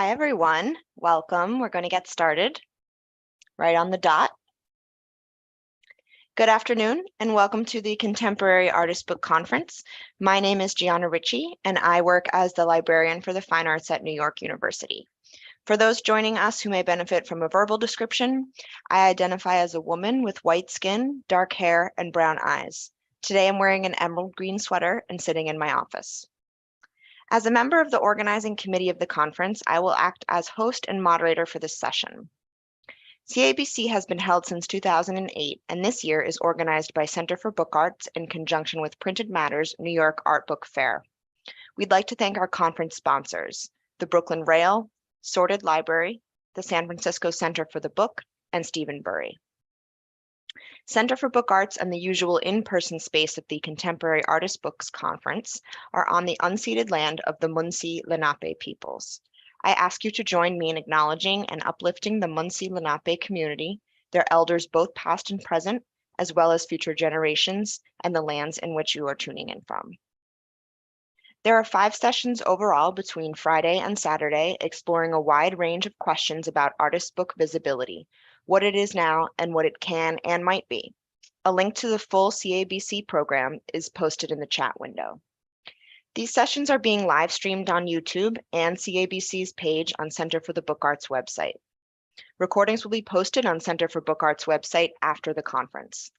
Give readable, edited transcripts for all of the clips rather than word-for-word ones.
Hi, everyone. Welcome. We're going to get started right on the dot. Good afternoon, and welcome to the Contemporary Artist Book Conference. My name is Gianna Ritchie, and I work as the librarian for the Fine Arts at New York University. For those joining us who may benefit from a verbal description, I identify as a woman with white skin, dark hair, and brown eyes. Today, I'm wearing an emerald green sweater and sitting in my office. As a member of the organizing committee of the conference, I will act as host and moderator for this session. CABC has been held since 2008, and this year is organized by Center for Book Arts in conjunction with Printed Matter's New York Art Book Fair. We'd like to thank our conference sponsors, the Brooklyn Rail, Sorted Library, the San Francisco Center for the Book, and Stephen Bury. Center for Book Arts and the usual in-person space of the Contemporary Artist Books Conference are on the unceded land of the Munsee Lenape peoples. I ask you to join me in acknowledging and uplifting the Munsee Lenape community, their elders both past and present, as well as future generations, and the lands in which you are tuning in from. There are 5 sessions overall between Friday and Saturday, exploring a wide range of questions about artist book visibility, what it is now, and what it can and might be. A link to the full CABC program is posted in the chat window. These sessions are being live streamed on YouTube and CABC's page on Center for the Book Arts website. Recordings will be posted on Center for Book Arts website after the conference.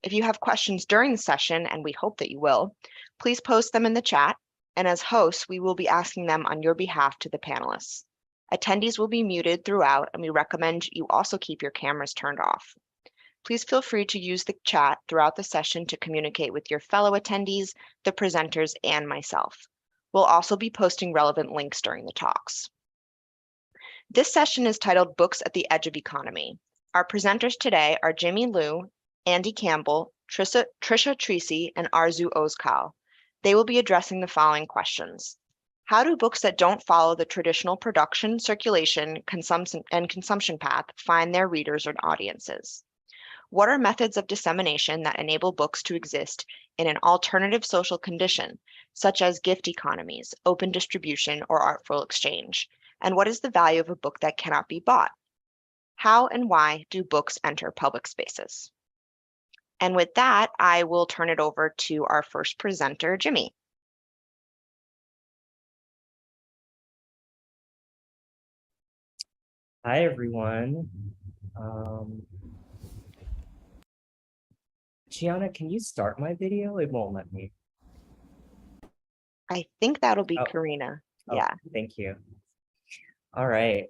If you have questions during the session, and we hope that you will, please post them in the chat, and as hosts, we will be asking them on your behalf to the panelists. Attendees will be muted throughout, and we recommend you also keep your cameras turned off. Please feel free to use the chat throughout the session to communicate with your fellow attendees, the presenters, and myself. We'll also be posting relevant links during the talks. This session is titled Books at the Edge of Economy. Our presenters today are Jimmy Liu, Andy Campbell, Tricia Treacy, and Arzu Ozkal. They will be addressing the following questions. How do books that don't follow the traditional production, circulation, and consumption path find their readers and audiences? What are methods of dissemination that enable books to exist in an alternative social condition, such as gift economies, open distribution, or artful exchange? And what is the value of a book that cannot be bought? How and why do books enter public spaces? And with that, I will turn it over to our first presenter, Jimmy. Hi, everyone. Gianna, can you start my video? It won't let me. I think that'll be Karina. Yeah. Thank you. All right.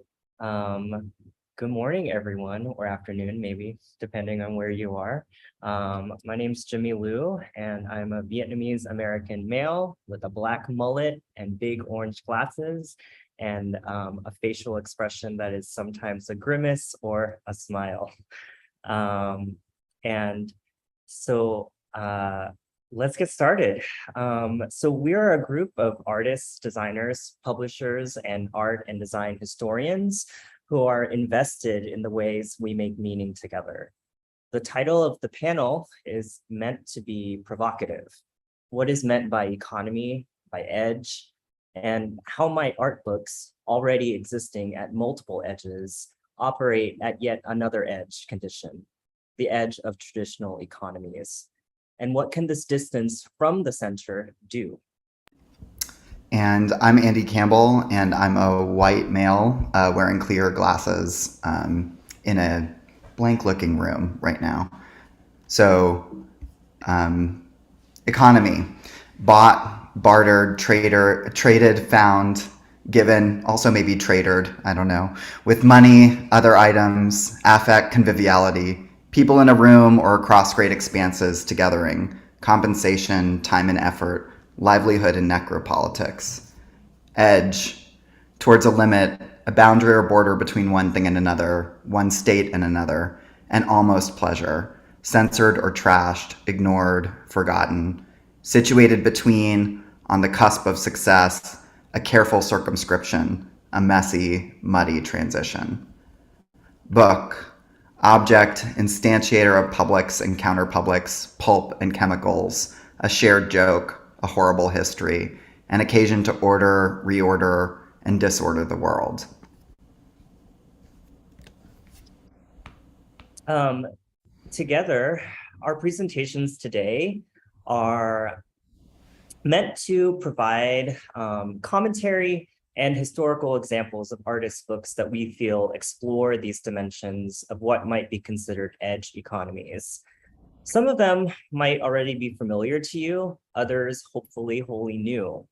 Good morning, everyone, or afternoon, maybe, depending on where you are. My name's Jimmy Liu, and I'm a Vietnamese American male with a black mullet and big orange glasses, and a facial expression that is sometimes a grimace or a smile. Let's get started. So we are a group of artists, designers, publishers, and art and design historians who are invested in the ways we make meaning together. The title of the panel is meant to be provocative. What is meant by economy, by edge, and how might art books already existing at multiple edges operate at yet another edge condition, the edge of traditional economies? And what can this distance from the center do? And I'm Andy Campbell, and I'm a white male wearing clear glasses in a blank-looking room right now. So, economy: bought, bartered, traded, found, given, also maybe tradered, I don't know, with money, other items, affect, conviviality, people in a room or across great expanses togethering, compensation, time and effort, livelihood and necropolitics. Edge: towards a limit, a boundary or border between one thing and another, one state and another, and almost pleasure, censored or trashed, ignored, forgotten, situated between, on the cusp of success, a careful circumscription, a messy, muddy transition. Book: object, instantiator of publics and counterpublics, pulp and chemicals, a shared joke, a horrible history, an occasion to order, reorder, and disorder the world. Together, our presentations today are meant to provide commentary and historical examples of artists' books that we feel explore these dimensions of what might be considered edge economies. Some of them might already be familiar to you, others hopefully wholly new.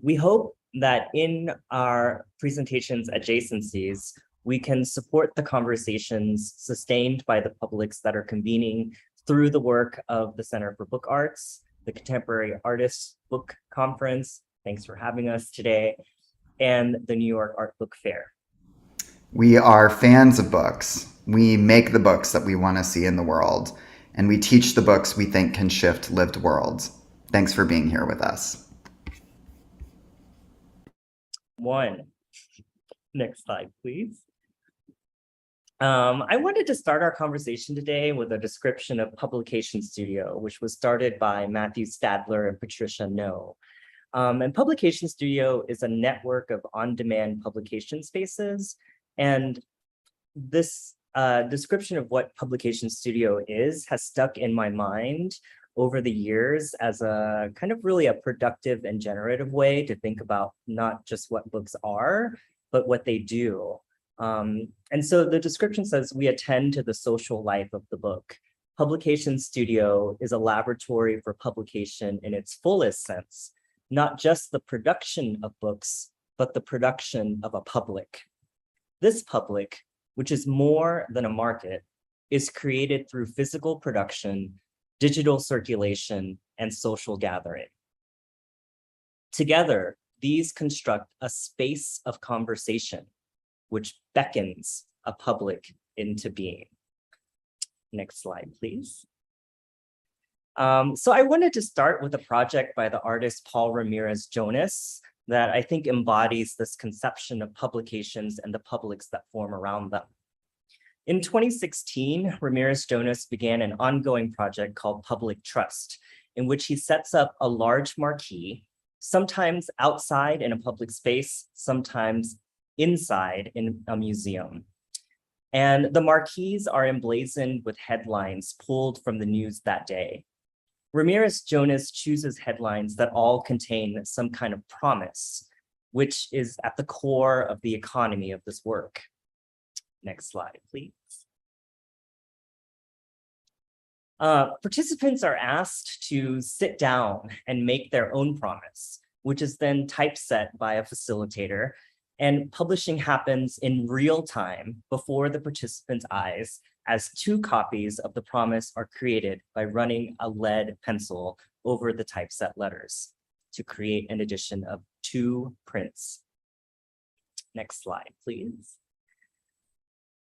We hope that in our presentations adjacencies, we can support the conversations sustained by the publics that are convening through the work of the Center for Book Arts, the Contemporary Artists Book Conference, thanks for having us today, and the New York Art Book Fair. We are fans of books. We make the books that we want to see in the world, and we teach the books we think can shift lived worlds. Thanks for being here with us. Next slide, please. I wanted to start our conversation today with a description of Publication Studio, which was started by Matthew Stadler and Tricia No. And Publication Studio is a network of on-demand publication spaces. And this description of what Publication Studio is has stuck in my mind over the years as a kind of really a productive and generative way to think about not just what books are, but what they do. And so the description says, we attend to the social life of the book. Publication Studio is a laboratory for publication in its fullest sense, not just the production of books, but the production of a public. This public, which is more than a market, is created through physical production, digital circulation, and social gathering. Together, these construct a space of conversation, which beckons a public into being. Next slide, please. So I wanted to start with a project by the artist Paul Ramirez Jonas that I think embodies this conception of publications and the publics that form around them. In 2016, Ramirez Jonas began an ongoing project called Public Trust, in which he sets up a large marquee, sometimes outside in a public space, sometimes inside in a museum. And the marquees are emblazoned with headlines pulled from the news that day. Ramirez Jonas chooses headlines that all contain some kind of promise, which is at the core of the economy of this work. Next slide, please. Participants are asked to sit down and make their own promise, which is then typeset by a facilitator, and publishing happens in real time before the participants' eyes as 2 copies of the promise are created by running a lead pencil over the typeset letters to create an edition of 2 prints. Next slide, please.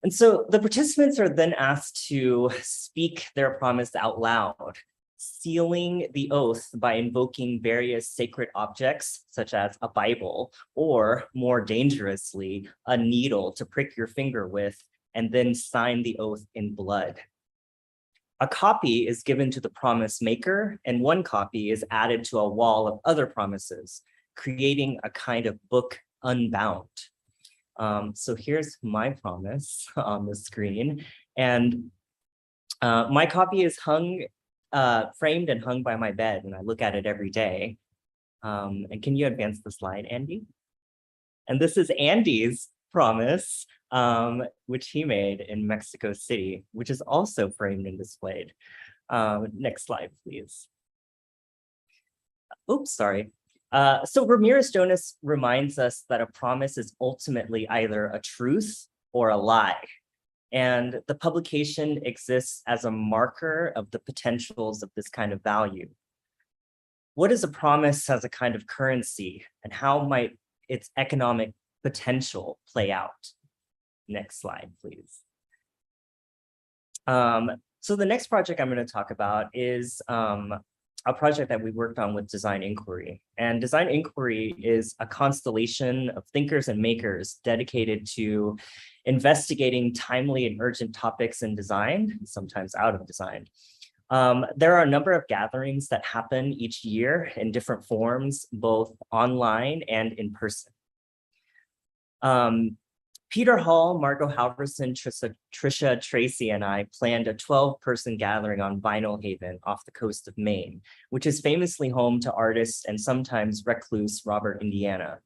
And so the participants are then asked to speak their promise out loud, sealing the oath by invoking various sacred objects, such as a Bible, or more dangerously, a needle to prick your finger with, and then sign the oath in blood. A copy is given to the promise maker, and 1 copy is added to a wall of other promises, creating a kind of book unbound. So here's my promise on the screen, and my copy is framed and hung by my bed, and I look at it every day. And can you advance the slide, Andy? And this is Andy's promise, which he made in Mexico City, which is also framed and displayed. Next slide, please. Oops, sorry. So Ramirez Jonas reminds us that a promise is ultimately either a truth or a lie. And the publication exists as a marker of the potentials of this kind of value. What is a promise as a kind of currency, and how might its economic potential play out? Next slide, please. So the next project I'm going to talk about is a project that we worked on with DesignInquiry. And DesignInquiry is a constellation of thinkers and makers dedicated to investigating timely and urgent topics in design, sometimes out of design. There are a number of gatherings that happen each year in different forms, both online and in person. Peter Hall, Margot Halverson, Tricia, Treacy, and I planned a 12-person gathering on Vinyl Haven off the coast of Maine, which is famously home to artist and sometimes recluse Robert Indiana.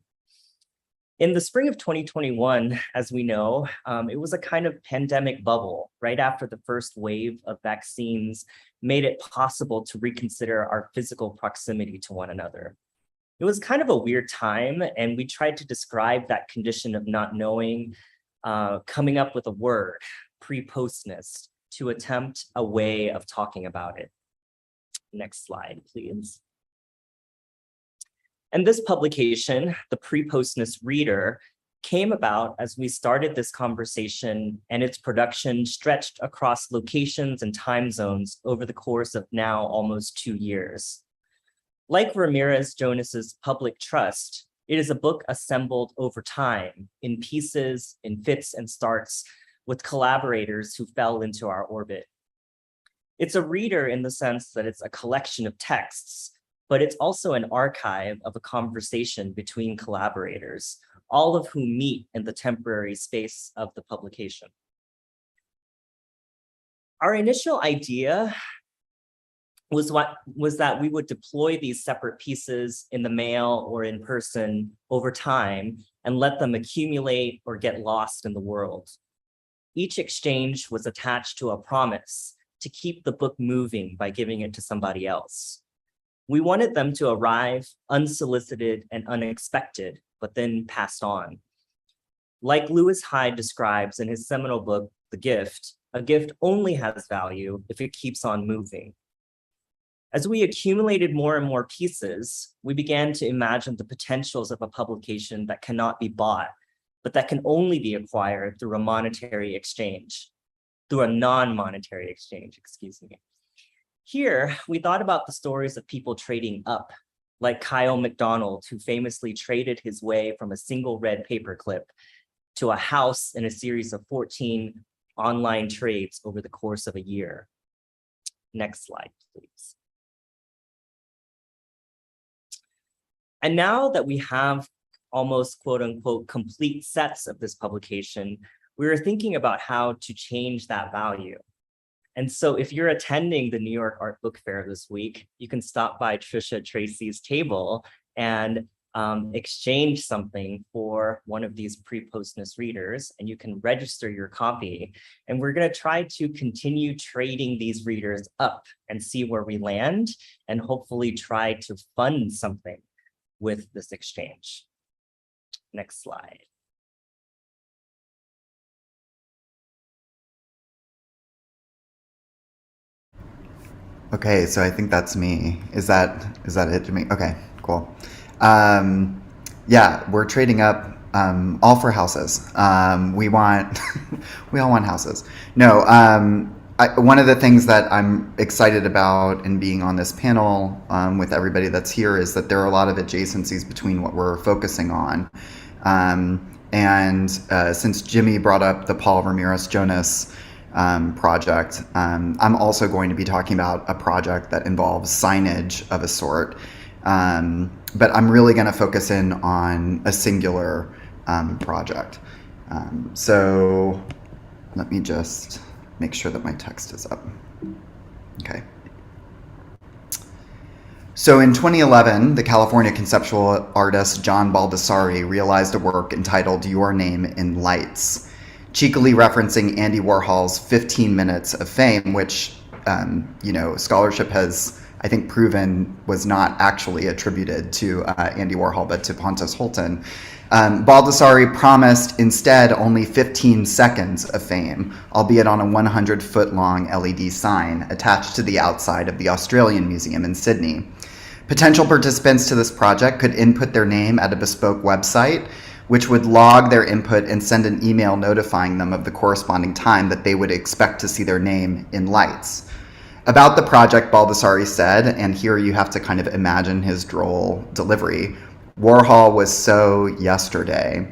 In the spring of 2021, as we know, it was a kind of pandemic bubble right after the first wave of vaccines made it possible to reconsider our physical proximity to one another. It was kind of a weird time, and we tried to describe that condition of not knowing, coming up with a word, pre-postness, to attempt a way of talking about it. Next slide, please. And this publication, the Pre-Postness Reader, came about as we started this conversation, and its production stretched across locations and time zones over the course of now almost 2 years. Like Ramirez Jonas's Public Trust, it is a book assembled over time in pieces, in fits and starts, with collaborators who fell into our orbit. It's a reader in the sense that it's a collection of texts, but it's also an archive of a conversation between collaborators, all of whom meet in the temporary space of the publication. Our initial idea was that we would deploy these separate pieces in the mail or in person over time and let them accumulate or get lost in the world. Each exchange was attached to a promise to keep the book moving by giving it to somebody else. We wanted them to arrive unsolicited and unexpected, but then passed on. Like Lewis Hyde describes in his seminal book, The Gift, a gift only has value if it keeps on moving. As we accumulated more and more pieces, we began to imagine the potentials of a publication that cannot be bought, but that can only be acquired through a monetary exchange, through a non-monetary exchange, excuse me. Here, we thought about the stories of people trading up, like Kyle McDonald, who famously traded his way from a single red paperclip to a house in a series of 14 online trades over the course of a year. Next slide, please. And now that we have almost quote unquote complete sets of this publication, we were thinking about how to change that value. And so if you're attending the New York Art Book Fair this week, you can stop by Tricia Treacy's table and exchange something for one of these pre-postness readers, and you can register your copy. And we're going to try to continue trading these readers up and see where we land, and hopefully try to fund something with this exchange. Next slide. Okay, so I think that's me. Is that it, Jimmy? Okay, cool. Yeah, we're trading up all for houses. We want we all want houses. No, one of the things that I'm excited about in being on this panel with everybody that's here is that there are a lot of adjacencies between what we're focusing on. And since Jimmy brought up the Paul Ramirez Jonas project, I'm also going to be talking about a project that involves signage of a sort. But I'm really going to focus in on a singular project. So let me just make sure that my text is up. Okay. So in 2011, the California conceptual artist John Baldessari realized a work entitled Your Name in Lights, cheekily referencing Andy Warhol's 15 minutes of fame, which, scholarship has, I think, proven was not actually attributed to Andy Warhol, but to Pontus Hultén. Baldessari promised instead only 15 seconds of fame, albeit on a 100-foot-long LED sign attached to the outside of the Australian Museum in Sydney. Potential participants to this project could input their name at a bespoke website, which would log their input and send an email notifying them of the corresponding time that they would expect to see their name in lights. About the project, Baldessari said, and here you have to kind of imagine his droll delivery, Warhol was so yesterday.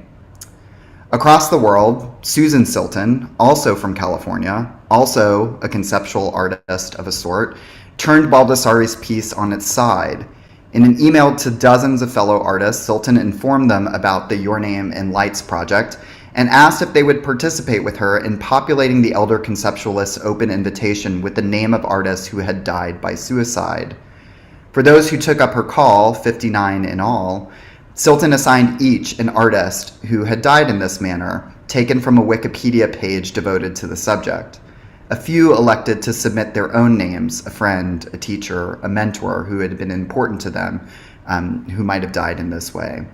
Across the world, Susan Silton, also from California, also a conceptual artist of a sort, turned Baldessari's piece on its side. In an email to dozens of fellow artists, Silton informed them about the Your Name in Lights project and asked if they would participate with her in populating the elder conceptualist's open invitation with the name of artists who had died by suicide. For those who took up her call, 59 in all, Silton assigned each an artist who had died in this manner, taken from a Wikipedia page devoted to the subject. A few elected to submit their own names, a friend, a teacher, a mentor who had been important to them, who might have died in this way.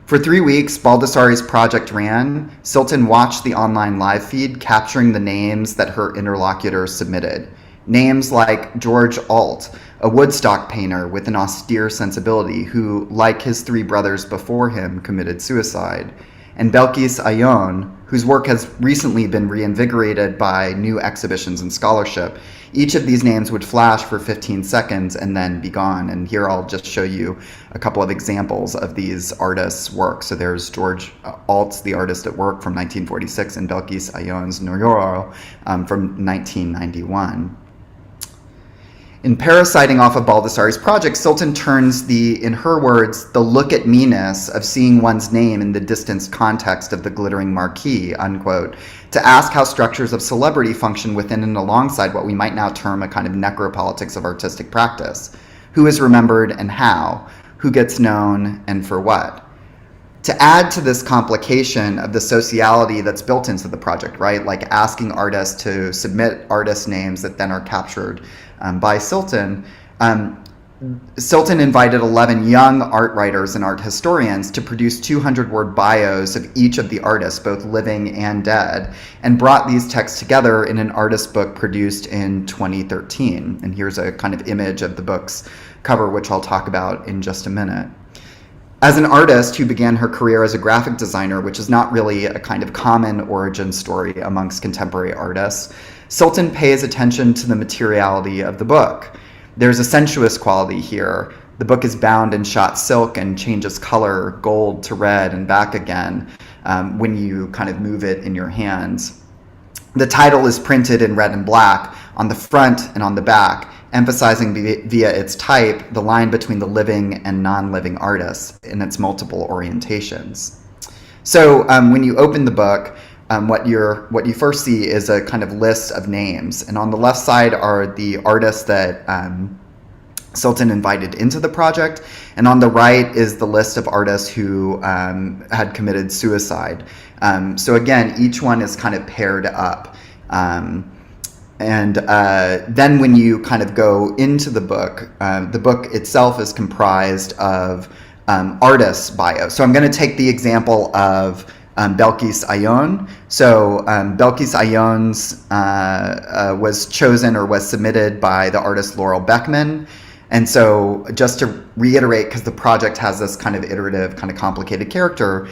For 3 weeks, Baldessari's project ran. Silton watched the online live feed, capturing the names that her interlocutors submitted. Names like George Alt, a Woodstock painter with an austere sensibility who, like his 3 brothers before him, committed suicide, and Belkis Ayon, whose work has recently been reinvigorated by new exhibitions and scholarship. Each of these names would flash for 15 seconds and then be gone. And here I'll just show you a couple of examples of these artists' work. So there's George Alt's The Artist at Work from 1946 and Belkis Ayon's Noyoro from 1991. In parasiting off of Baldessari's project, Silton turns in her words, the look-at-me-ness of seeing one's name in the distanced context of the glittering marquee, unquote, to ask how structures of celebrity function within and alongside what we might now term a kind of necropolitics of artistic practice. Who is remembered and how? Who gets known and for what? To add to this complication of the sociality that's built into the project, right? Like asking artists to submit artist names that then are captured by Silton. Silton invited 11 young art writers and art historians to produce 200-word bios of each of the artists, both living and dead, and brought these texts together in an artist book produced in 2013. And here's a kind of image of the book's cover, which I'll talk about in just a minute. As an artist who began her career as a graphic designer, which is not really a kind of common origin story amongst contemporary artists, Silton pays attention to the materiality of the book. There's a sensuous quality here. The book is bound in shot silk and changes color, gold to red and back again, when you kind of move it in your hands. The title is printed in red and black on the front and on the back, emphasizing via its type the line between the living and non-living artists in its multiple orientations. So when you open the book, what you first see is a kind of list of names, and on the left side are the artists that Silton invited into the project, and on the right is the list of artists who had committed suicide. So again, each one is kind of paired up. And then when you kind of go into the book itself is comprised of artists' bios. So I'm going to take the example of Belkis Ayon. So Belkis Ayon's was chosen or was submitted by the artist Laurel Beckman. And so just to reiterate, because the project has this kind of iterative, kind of complicated character,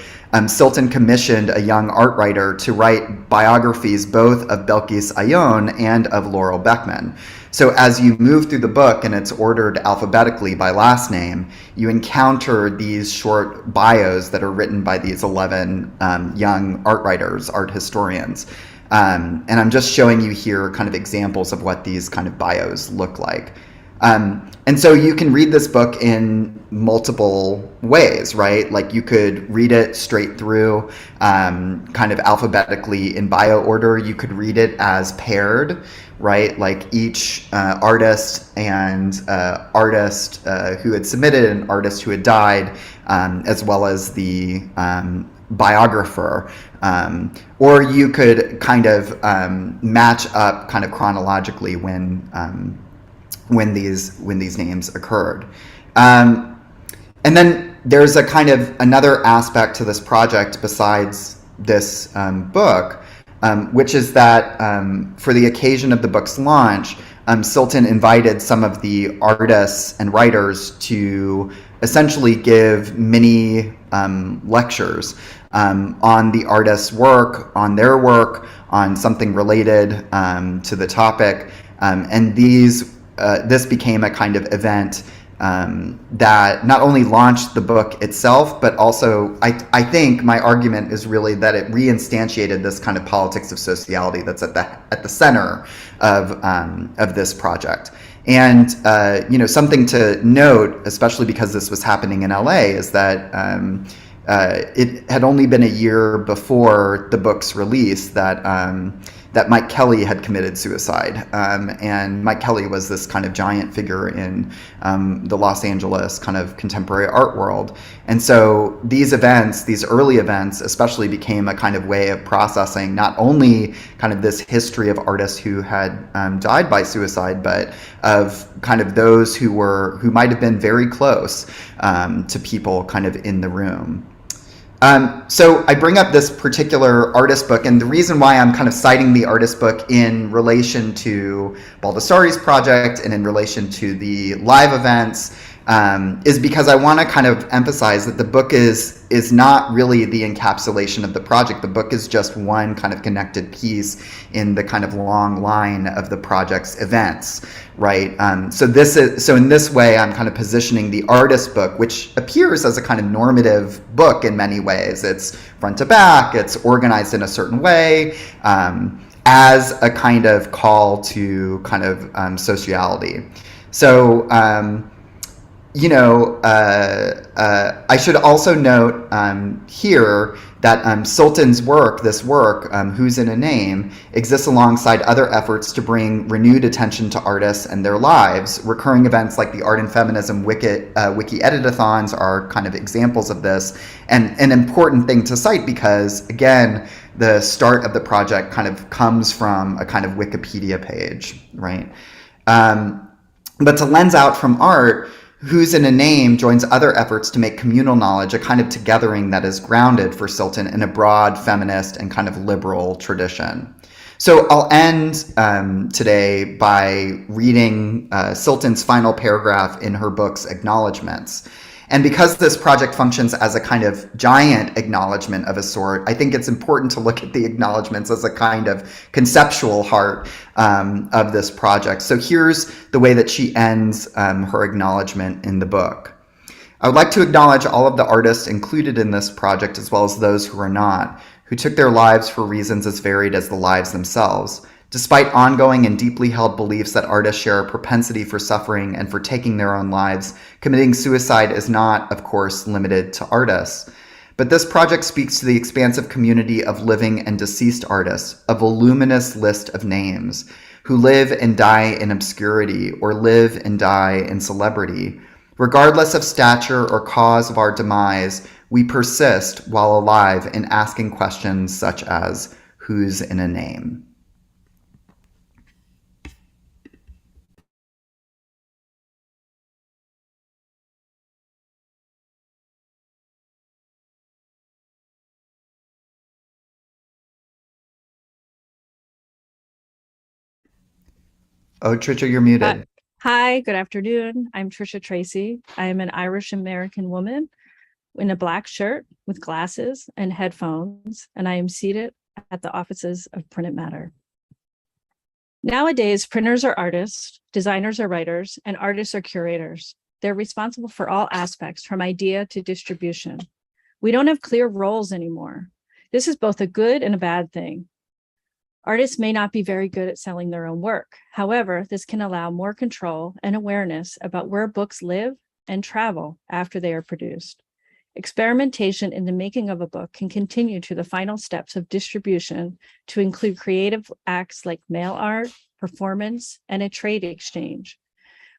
Silton commissioned a young art writer to write biographies both of Belkis Ayon and of Laurel Beckman. So as you move through the book, and it's ordered alphabetically by last name, you encounter these short bios that are written by these 11 young art writers, art historians. And I'm just showing you here kind of examples of what these kind of bios look like. And so you can read this book in multiple ways, right? Like you could read it straight through, kind of alphabetically in bio order. You could read it as paired, right? Like each artist and artist who had submitted, an artist who had died, as well as the biographer. Or you could kind of match up kind of chronologically when these names occurred. And then there's a kind of another aspect to this project besides this book, which is that for the occasion of the book's launch, Silton invited some of the artists and writers to essentially give mini lectures on the artist's work, on their work, on something related to the topic. And this became a kind of event that not only launched the book itself, but also I think my argument is really that it reinstantiated this kind of politics of sociality that's at the center of this project. And something to note, especially because this was happening in LA, is that it had only been a year before the book's release that Mike Kelly had committed suicide. And Mike Kelly was this kind of giant figure in the Los Angeles kind of contemporary art world. And so these events, these early events especially, became a kind of way of processing not only kind of this history of artists who had died by suicide, but of kind of those who might have been very close to people kind of in the room. So I bring up this particular artist book, and the reason why I'm kind of citing the artist book in relation to Baldessari's project and in relation to the live events is because I want to kind of emphasize that the book is not really the encapsulation of the project. The book is just one kind of connected piece in the kind of long line of the project's events, right? So in this way, I'm kind of positioning the artist book, which appears as a kind of normative book in many ways. It's front to back, it's organized in a certain way, as a kind of call to kind of sociality. So, I should also note here that Silton's work, Who's in a Name, exists alongside other efforts to bring renewed attention to artists and their lives. Recurring events like the Art and Feminism Wiki Editathons are kind of examples of this, and an important thing to cite because, again, the start of the project kind of comes from a kind of Wikipedia page, right? But to lens out from art, Who's in a Name joins other efforts to make communal knowledge a kind of togethering that is grounded for Silton in a broad feminist and kind of liberal tradition. So I'll end today by reading Silton's final paragraph in her book's Acknowledgements. And because this project functions as a kind of giant acknowledgement of a sort, I think it's important to look at the acknowledgements as a kind of conceptual heart of this project. So here's the way that she ends her acknowledgement in the book. I would like to acknowledge all of the artists included in this project, as well as those who are not, who took their lives for reasons as varied as the lives themselves. Despite ongoing and deeply held beliefs that artists share a propensity for suffering and for taking their own lives, committing suicide is not, of course, limited to artists. But this project speaks to the expansive community of living and deceased artists, a voluminous list of names, who live and die in obscurity or live and die in celebrity. Regardless of stature or cause of our demise, we persist while alive in asking questions such as, who's in a name? Oh, Tricia, you're muted. Hi, good afternoon. I'm Tricia Treacy. I am an Irish-American woman in a black shirt with glasses and headphones, and I am seated at the offices of Printed Matter. Nowadays, printers are artists, designers are writers, and artists are curators. They're responsible for all aspects from idea to distribution. We don't have clear roles anymore. This is both a good and a bad thing. Artists may not be very good at selling their own work. However, this can allow more control and awareness about where books live and travel after they are produced. Experimentation in the making of a book can continue to the final steps of distribution to include creative acts like mail art, performance, and a trade exchange.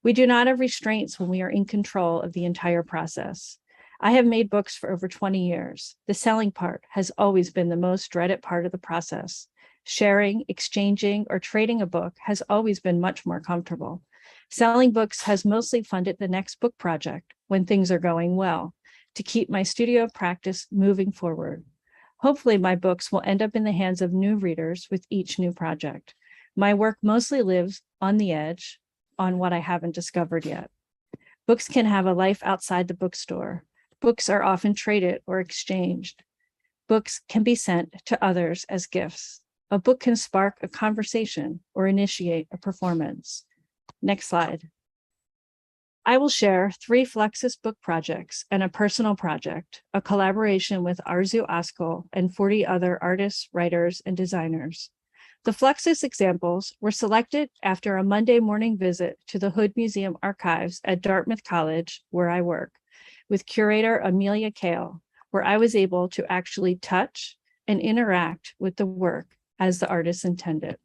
We do not have restraints when we are in control of the entire process. I have made books for over 20 years. The selling part has always been the most dreaded part of the process. Sharing, exchanging, or trading a book has always been much more comfortable. Selling books has mostly funded the next book project when things are going well, to keep my studio practice moving forward. Hopefully, my books will end up in the hands of new readers with each new project. My work mostly lives on the edge, on what I haven't discovered yet. Books can have a life outside the bookstore. Books are often traded or exchanged. Books can be sent to others as gifts. A book can spark a conversation or initiate a performance. Next slide. I will share 3 Fluxus book projects and a personal project, a collaboration with Arzu, Ozkal, and 40 other artists, writers, and designers. The Fluxus examples were selected after a Monday morning visit to the Hood Museum archives at Dartmouth College, where I work, with curator Amelia Kale, where I was able to actually touch and interact with the work as the artist intended.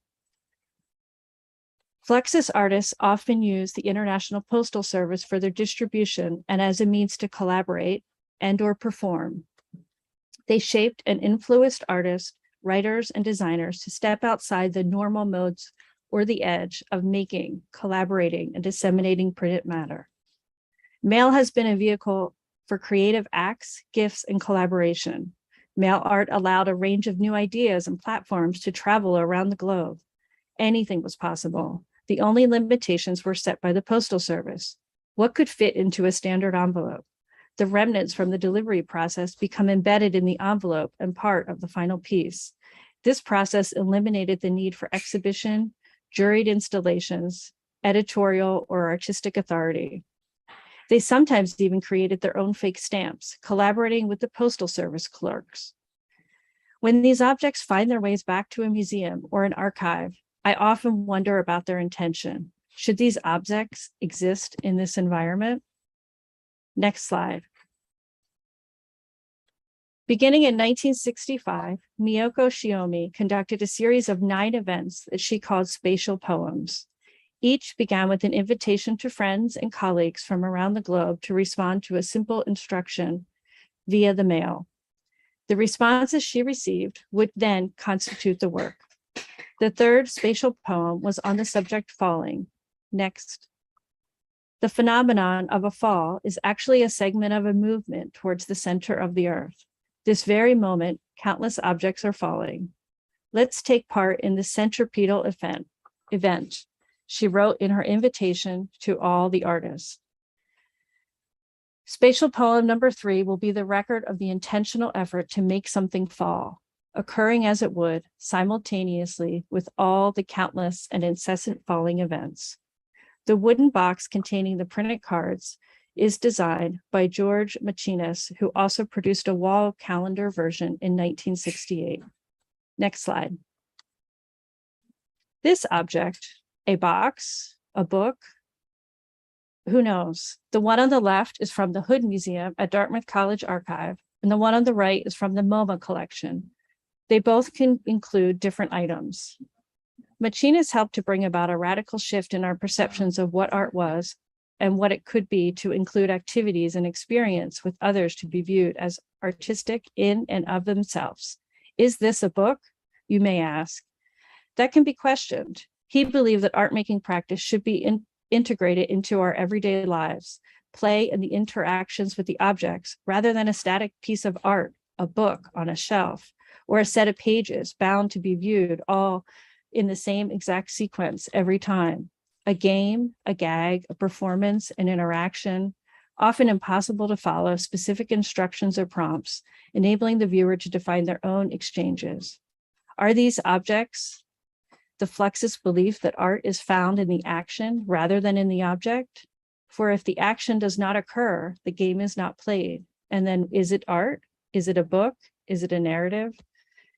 Fluxus artists often use the International Postal Service for their distribution and as a means to collaborate and/or perform. They shaped and influenced artists, writers, and designers to step outside the normal modes or the edge of making, collaborating, and disseminating printed matter. Mail has been a vehicle for creative acts, gifts, and collaboration. Mail art allowed a range of new ideas and platforms to travel around the globe. Anything was possible. The only limitations were set by the Postal Service. What could fit into a standard envelope? The remnants from the delivery process become embedded in the envelope and part of the final piece. This process eliminated the need for exhibition, juried installations, editorial, or artistic authority. They sometimes even created their own fake stamps, collaborating with the Postal Service clerks. When these objects find their ways back to a museum or an archive, I often wonder about their intention. Should these objects exist in this environment? Next slide. Beginning in 1965, Miyoko Shiomi conducted a series of 9 events that she called spatial poems. Each began with an invitation to friends and colleagues from around the globe to respond to a simple instruction via the mail. The responses she received would then constitute the work. The third spatial poem was on the subject falling. Next. The phenomenon of a fall is actually a segment of a movement towards the center of the earth. This very moment, countless objects are falling. Let's take part in the centripetal event, she wrote in her invitation to all the artists. Spatial poem number 3 will be the record of the intentional effort to make something fall, occurring as it would simultaneously with all the countless and incessant falling events. The wooden box containing the printed cards is designed by George Machinas, who also produced a wall calendar version in 1968. Next slide. This object, a box, a book, who knows? The one on the left is from the Hood Museum at Dartmouth College Archive, and the one on the right is from the MoMA collection. They both can include different items. Machinas helped to bring about a radical shift in our perceptions of what art was and what it could be to include activities and experience with others to be viewed as artistic in and of themselves. Is this a book? You may ask. That can be questioned. He believed that art-making practice should be integrated into our everyday lives, play and the interactions with the objects, rather than a static piece of art, a book on a shelf, or a set of pages bound to be viewed all in the same exact sequence every time. A game, a gag, a performance, an interaction, often impossible to follow specific instructions or prompts, enabling the viewer to define their own exchanges. Are these objects the Fluxus belief that art is found in the action rather than in the object? For if the action does not occur, the game is not played. And then is it art? Is it a book? Is it a narrative?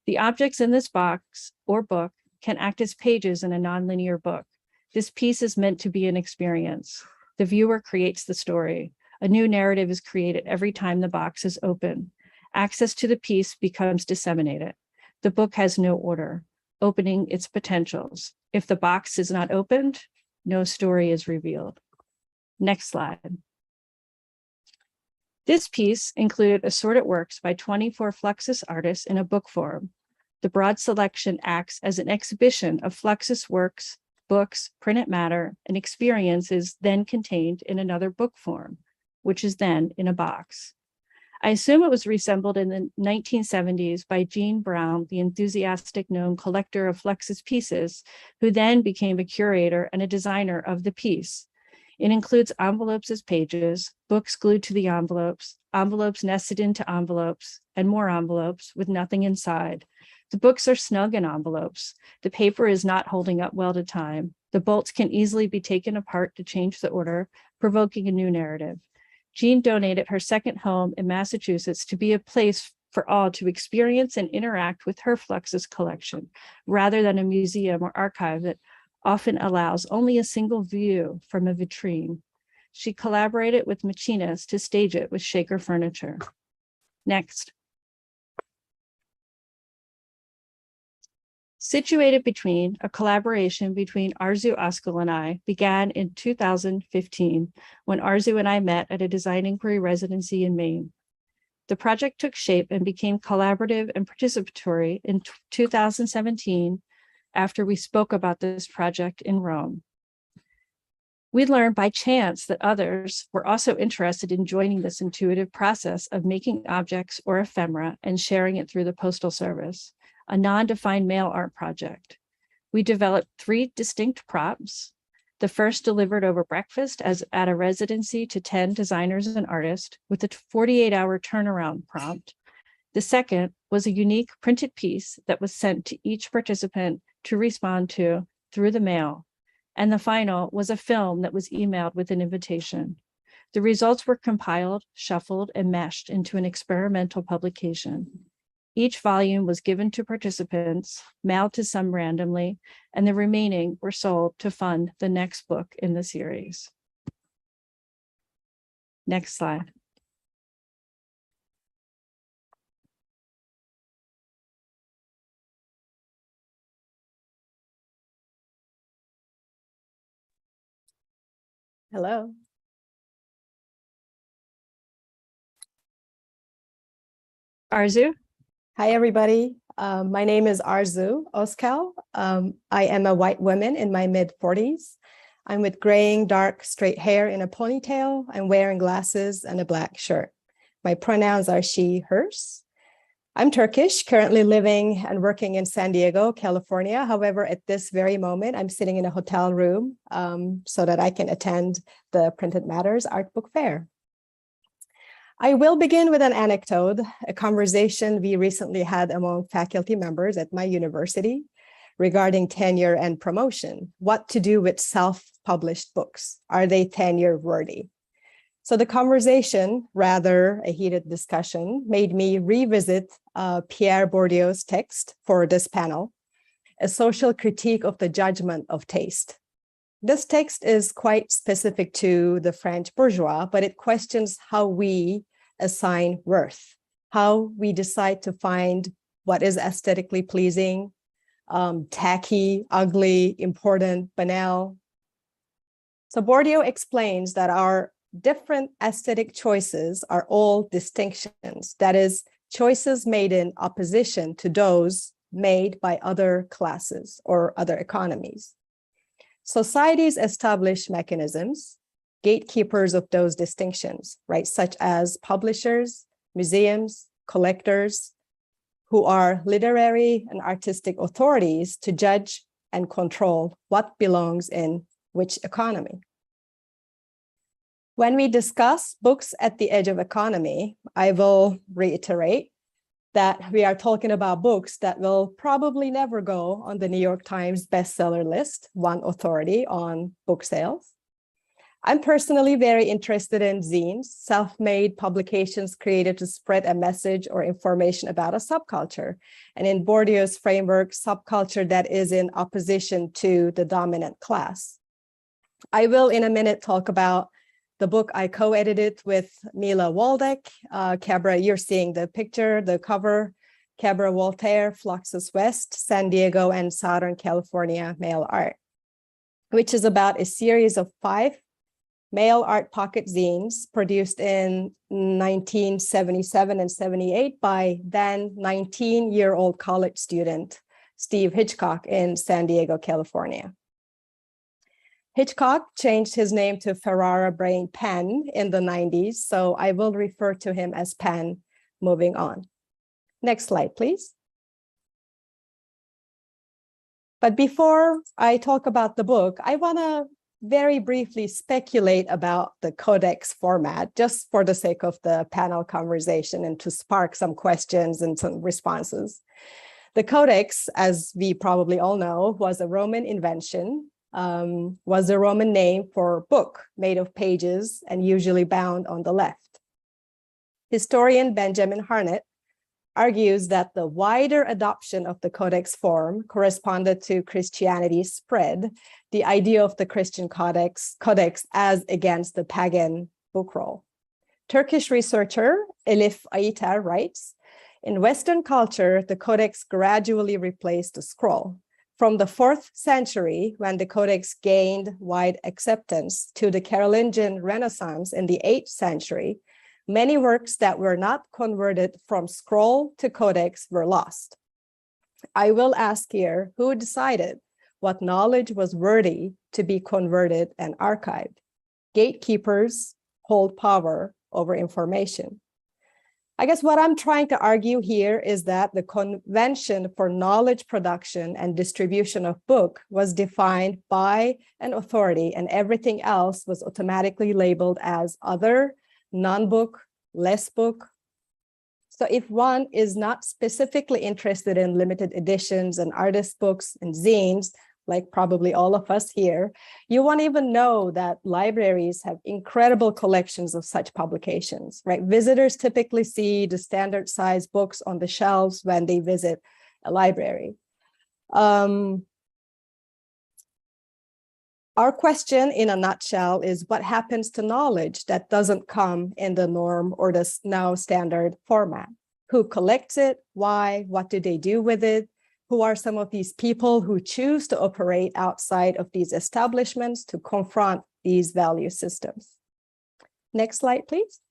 The objects in this box or book can act as pages in a nonlinear book. This piece is meant to be an experience. The viewer creates the story. A new narrative is created every time the box is open. Access to the piece becomes disseminated. The book has no order, opening its potentials. If the box is not opened, no story is revealed. Next slide. This piece included assorted works by 24 Fluxus artists in a book form. The broad selection acts as an exhibition of Fluxus works, books, printed matter, and experiences then contained in another book form, which is then in a box. I assume it was reassembled in the 1970s by Jean Brown, the enthusiastic known collector of Fluxus pieces, who then became a curator and a designer of the piece. It includes envelopes as pages, books glued to the envelopes, envelopes nested into envelopes, and more envelopes with nothing inside. The books are snug in envelopes. The paper is not holding up well to time. The bolts can easily be taken apart to change the order, provoking a new narrative. Jean donated her second home in Massachusetts to be a place for all to experience and interact with her Fluxus collection, rather than a museum or archive that often allows only a single view from a vitrine. She collaborated with Machinas to stage it with Shaker furniture. Next. Situated Between, a collaboration between Arzu, Ozkal, and I, began in 2015 when Arzu and I met at a design inquiry residency in Maine. The project took shape and became collaborative and participatory in 2017 after we spoke about this project in Rome. We learned by chance that others were also interested in joining this intuitive process of making objects or ephemera and sharing it through the Postal Service, a non-defined mail art project. We developed 3 distinct props. The first delivered over breakfast as at a residency to 10 designers and artists with a 48-hour turnaround prompt. The second was a unique printed piece that was sent to each participant to respond to through the mail. And the final was a film that was emailed with an invitation. The results were compiled, shuffled, and meshed into an experimental publication. Each volume was given to participants, mailed to some randomly, and the remaining were sold to fund the next book in the series. Next slide. Hello. Arzu. Hi, everybody. My name is Arzu Ozkal. I am a white woman in my mid-40s. I'm with graying, dark, straight hair in a ponytail. I'm wearing glasses and a black shirt. My pronouns are she, hers. I'm Turkish, currently living and working in San Diego, California. However, at this very moment, I'm sitting in a hotel room so that I can attend the Printed Matters Art Book Fair. I will begin with an anecdote, a conversation we recently had among faculty members at my university regarding tenure and promotion. What to do with self-published books? Are they tenure worthy? So the conversation, rather a heated discussion, made me revisit Pierre Bourdieu's text for this panel, A Social Critique of the Judgment of Taste. This text is quite specific to the French bourgeois, but it questions how we assign worth, how we decide to find what is aesthetically pleasing, tacky, ugly, important, banal. So Bourdieu explains that our different aesthetic choices are all distinctions, that is, choices made in opposition to those made by other classes or other economies. Societies establish mechanisms, gatekeepers of those distinctions, right, such as publishers, museums, collectors, who are literary and artistic authorities to judge and control what belongs in which economy. When we discuss books at the edge of economy, I will reiterate that we are talking about books that will probably never go on the New York Times bestseller list, one authority on book sales. I'm personally very interested in zines, self-made publications created to spread a message or information about a subculture. And in Bourdieu's framework, subculture that is in opposition to the dominant class. I will in a minute talk about the book I co-edited with Mila Waldeck. Cabra, you're seeing the picture, the cover, Cabra Voltaire, Fluxus West, San Diego, and Southern California mail art, which is about a series of 5 mail art pocket zines produced in 1977 and 78 by then 19-year-old college student Steve Hitchcock in San Diego, California. Hitchcock changed his name to Ferrara Brain Penn in the 90s, so I will refer to him as Penn moving on. Next slide, please. But before I talk about the book, I want to very briefly speculate about the codex format, just for the sake of the panel conversation and to spark some questions and some responses. The codex, as we probably all know, was a Roman invention, was a Roman name for book made of pages and usually bound on the left. Historian Benjamin Harnett argues that the wider adoption of the codex form corresponded to Christianity's spread, the idea of the Christian codex as against the pagan book roll. Turkish researcher Elif Ayiter writes, in Western culture, the codex gradually replaced the scroll. From the 4th century, when the codex gained wide acceptance, to the Carolingian Renaissance in the 8th century, many works that were not converted from scroll to codex were lost. I will ask here, who decided what knowledge was worthy to be converted and archived? Gatekeepers hold power over information. I guess what I'm trying to argue here is that the convention for knowledge production and distribution of book was defined by an authority, and everything else was automatically labeled as other, non-book, less book. So if one is not specifically interested in limited editions and artist books and zines, like probably all of us here, you won't even know that libraries have incredible collections of such publications, right? Visitors typically see the standard size books on the shelves when they visit a library. Our question in a nutshell is, what happens to knowledge that doesn't come in the norm or the now standard format? Who collects it? Why? What do they do with it? Who are some of these people who choose to operate outside of these establishments to confront these value systems? Next slide, please.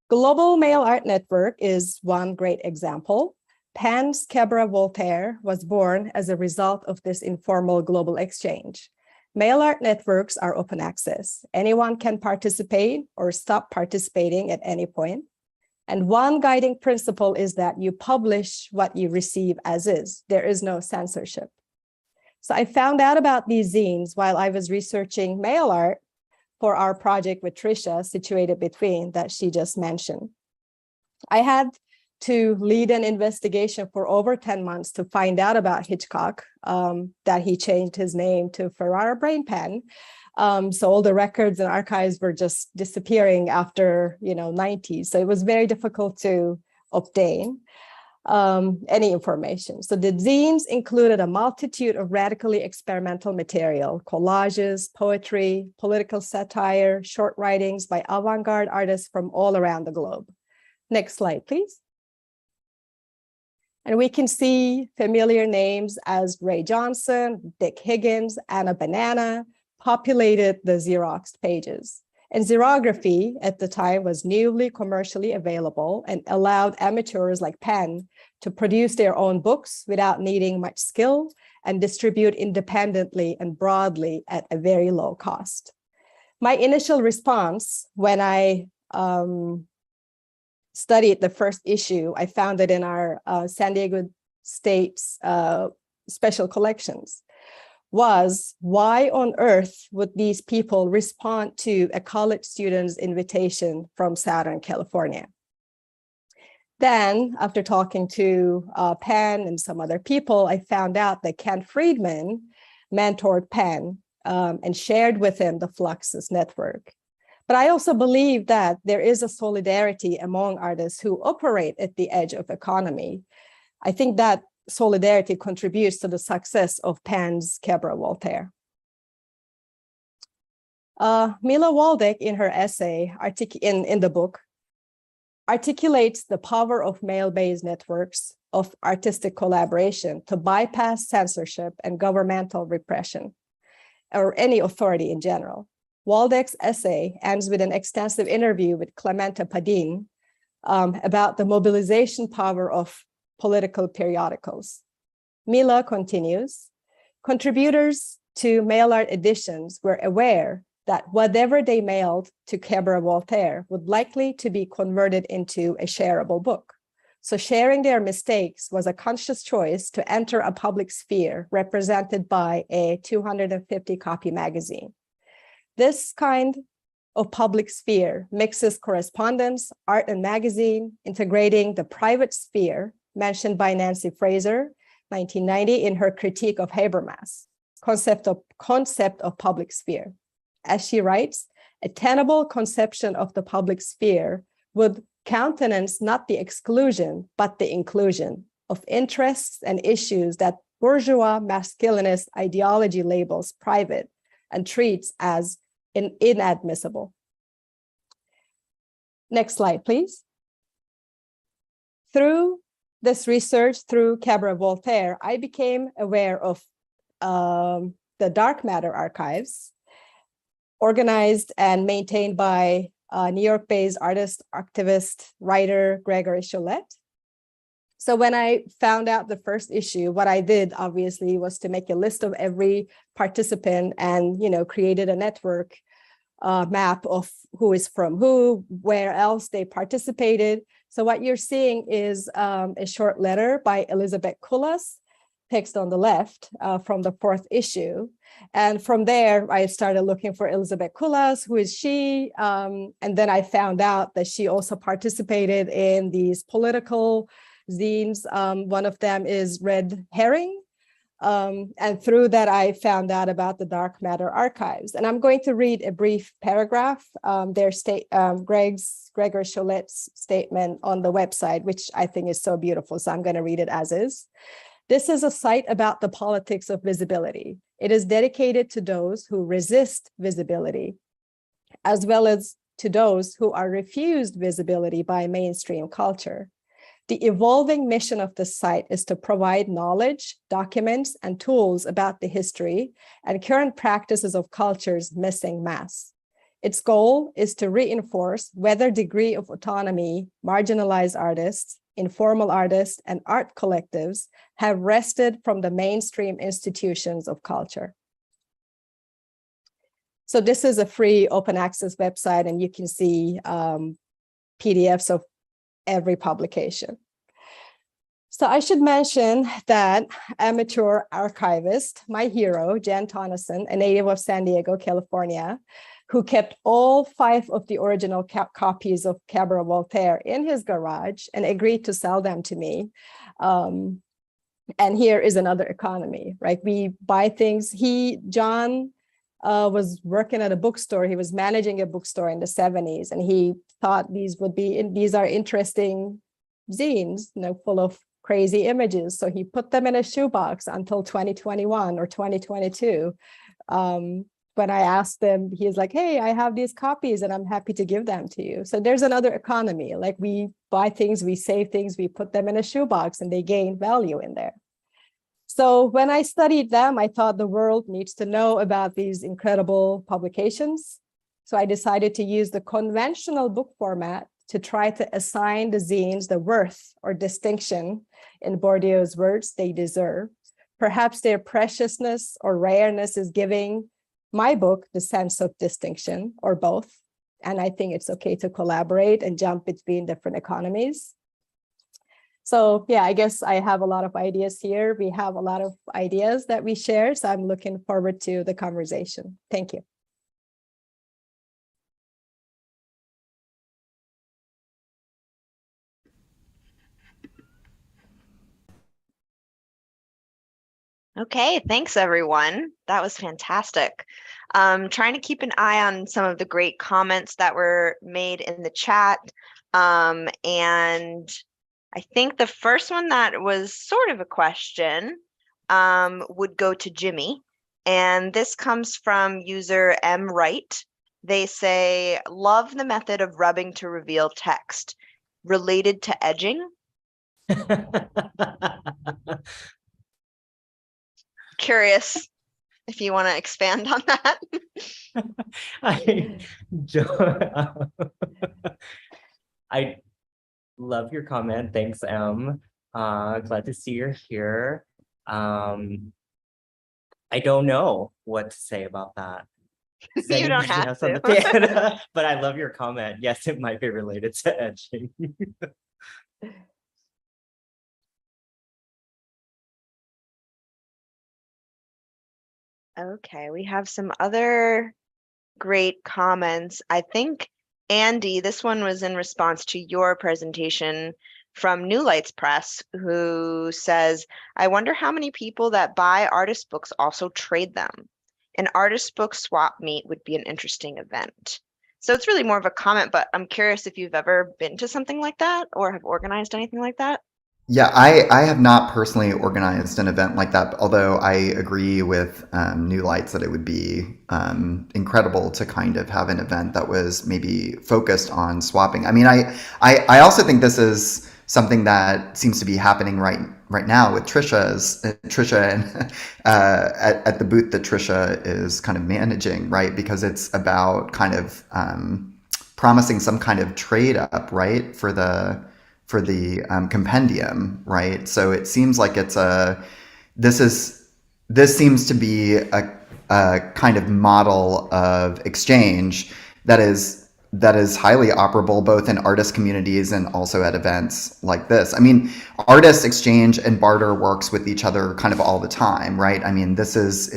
Global Mail Art Network is one great example. Pen's Quebra Voltaire was born as a result of this informal global exchange. Mail art networks are open access. Anyone can participate or stop participating at any point. And one guiding principle is that you publish what you receive as is. There is no censorship. So I found out about these zines while I was researching mail art for our project with Tricia, Situated Between, that she just mentioned. I had to lead an investigation for over 10 months to find out about Hitchcock, that he changed his name to Ferrara Brain Pen. So all the records and archives were just disappearing after, 90s. So it was very difficult to obtain any information. So the zines included a multitude of radically experimental material, collages, poetry, political satire, short writings by avant-garde artists from all around the globe. Next slide, please. And we can see familiar names as Ray Johnson, Dick Higgins, Anna Banana, populated the Xeroxed pages. And xerography at the time was newly commercially available and allowed amateurs like Penn to produce their own books without needing much skill and distribute independently and broadly at a very low cost. My initial response when I studied the first issue, I found it in our San Diego State's special collections, was why on earth would these people respond to a college student's invitation from Southern California? Then, after talking to Penn and some other people, I found out that Ken Friedman mentored Penn and shared with him the Fluxus network. But I also believe that there is a solidarity among artists who operate at the edge of economy. I think that solidarity contributes to the success of Penn's Quebra Voltaire. Mila Waldeck, in her essay in the book, articulates the power of mail-based networks of artistic collaboration to bypass censorship and governmental repression, or any authority in general. Waldeck's essay ends with an extensive interview with Clementa Padin about the mobilization power of political periodicals. Mila continues, contributors to mail art editions were aware that whatever they mailed to Quebra Voltaire would likely to be converted into a shareable book. So sharing their mistakes was a conscious choice to enter a public sphere represented by a 250 copy magazine. This kind of public sphere mixes correspondence, art, and magazine, integrating the private sphere mentioned by Nancy Fraser, 1990, in her critique of Habermas, concept of public sphere. As she writes, a tenable conception of the public sphere would countenance not the exclusion, but the inclusion of interests and issues that bourgeois masculinist ideology labels private and treats as inadmissible. Next slide, please. Through this research, through Cabaret Voltaire, I became aware of the dark matter archives, organized and maintained by New York-based artist, activist, writer Gregory Cholette. So when I found out the first issue, what I did obviously was to make a list of every participant and, created a network map of who is from who, where else they participated. So what you're seeing is a short letter by Elizabeth Kulas, text on the left from the 4th issue. And from there, I started looking for Elizabeth Kulas, who is she? And then I found out that she also participated in these political zines. One of them is Red Herring. And through that, I found out about the dark matter archives. And I'm going to read a brief paragraph, Gregor Cholette's statement on the website, which I think is so beautiful. So I'm going to read it as is. This is a site about the politics of visibility. It is dedicated to those who resist visibility, as well as to those who are refused visibility by mainstream culture. The evolving mission of the site is to provide knowledge, documents, and tools about the history and current practices of culture's missing mass. Its goal is to reinforce whether degree of autonomy marginalized artists, informal artists, and art collectives have wrested from the mainstream institutions of culture. So this is a free open access website, and you can see PDFs of every publication. So I should mention that amateur archivist, my hero, Jan Tonneson, a native of San Diego, California, who kept all 5 of the original copies of Cabaret Voltaire in his garage and agreed to sell them to me. And here is another economy, right? We buy things. John was working at a bookstore. He was managing a bookstore in the 70s, and he thought these are interesting zines, full of crazy images. So he put them in a shoebox until 2021 or 2022. When I asked him, he's like, hey, I have these copies and I'm happy to give them to you. So there's another economy. Like, we buy things, we save things, we put them in a shoebox, and they gain value in there. So when I studied them, I thought the world needs to know about these incredible publications. So I decided to use the conventional book format to try to assign the zines the worth or distinction, in Bourdieu's words, they deserve. Perhaps their preciousness or rareness is giving my book the sense of distinction, or both. And I think it's okay to collaborate and jump between different economies. So yeah, I guess I have a lot of ideas here. We have a lot of ideas that we share. So I'm looking forward to the conversation. Thank you. Okay, thanks everyone. That was fantastic. Trying to keep an eye on some of the great comments that were made in the chat. And I think the first one that was sort of a question would go to Jimmy. And this comes from user M. Wright. They say, love the method of rubbing to reveal text. Related to edging? Curious if you want to expand on that. I love your comment. Thanks, Em. Glad to see you're here. I don't know what to say about that. You don't have to. But I love your comment. Yes, it might be related to edging. Okay, we have some other great comments. I think, Andy, this one was in response to your presentation from New Lights Press, who says, I wonder how many people that buy artist books also trade them. An artist book swap meet would be an interesting event. So it's really more of a comment, but I'm curious if you've ever been to something like that or have organized anything like that. Yeah, I have not personally organized an event like that, although I agree with New Lights that it would be incredible to kind of have an event that was maybe focused on swapping. I mean, I also think this is something that seems to be happening right now with Tricia and at the booth that Tricia is kind of managing, right? Because it's about kind of promising some kind of trade up, right, for the compendium, right? So it seems like it's a this seems to be a kind of model of exchange that is highly operable both in artist communities and also at events like this. I mean, artists exchange and barter works with each other kind of all the time, right? I mean, this is